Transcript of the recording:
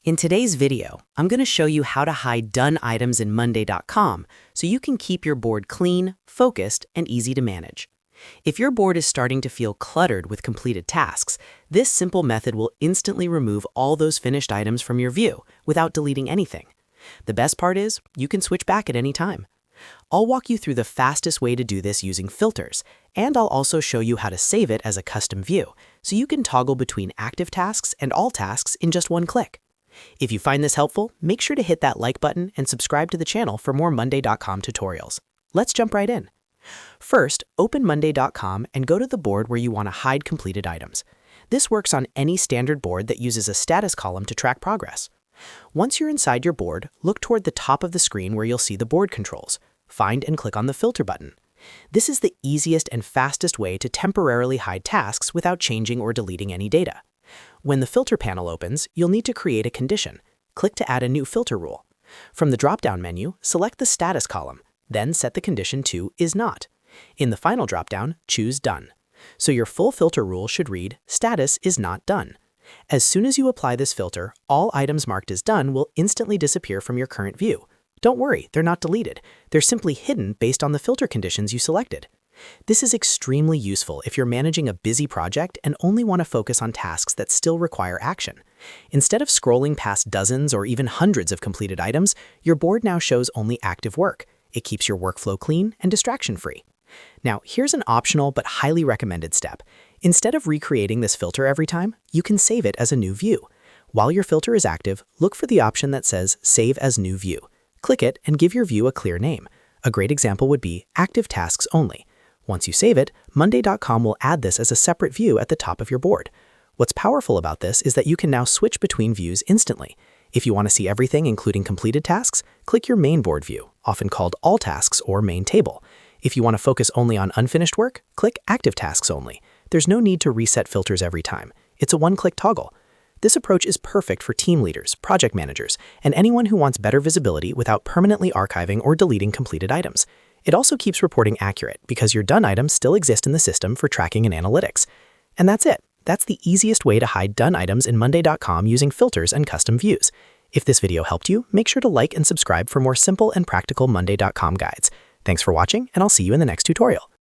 In today's video, I'm going to show you how to hide done items in Monday.com so you can keep your board clean, focused, and easy to manage. If your board is starting to feel cluttered with completed tasks, this simple method will instantly remove all those finished items from your view without deleting anything. The best part is, you can switch back at any time. I'll walk you through the fastest way to do this using filters, and I'll also show you how to save it as a custom view, so you can toggle between active tasks and all tasks in just one click. If you find this helpful, make sure to hit that like button and subscribe to the channel for more Monday.com tutorials. Let's jump right in. First, open Monday.com and go to the board where you want to hide completed items. This works on any standard board that uses a status column to track progress. Once you're inside your board, look toward the top of the screen where you'll see the board controls. Find and click on the filter button. This is the easiest and fastest way to temporarily hide tasks without changing or deleting any data. When the filter panel opens, you'll need to create a condition. Click to add a new filter rule. From the drop-down menu, select the status column, then set the condition to is not. In the final drop-down, choose done. So your full filter rule should read status is not done. As soon as you apply this filter, all items marked as done will instantly disappear from your current view. Don't worry, they're not deleted. They're simply hidden based on the filter conditions you selected. This is extremely useful if you're managing a busy project and only want to focus on tasks that still require action. Instead of scrolling past dozens or even hundreds of completed items, your board now shows only active work. It keeps your workflow clean and distraction-free. Now, here's an optional but highly recommended step. Instead of recreating this filter every time, you can save it as a new view. While your filter is active, look for the option that says Save as New View. Click it and give your view a clear name. A great example would be Active Tasks Only. Once you save it, Monday.com will add this as a separate view at the top of your board. What's powerful about this is that you can now switch between views instantly. If you want to see everything, including completed tasks, click your main board view, often called All Tasks or Main Table. If you want to focus only on unfinished work, click Active Tasks Only. There's no need to reset filters every time. It's a one-click toggle. This approach is perfect for team leaders, project managers, and anyone who wants better visibility without permanently archiving or deleting completed items. It also keeps reporting accurate because your done items still exist in the system for tracking and analytics. And that's it. That's the easiest way to hide done items in Monday.com using filters and custom views. If this video helped you, make sure to like and subscribe for more simple and practical Monday.com guides. Thanks for watching, and I'll see you in the next tutorial.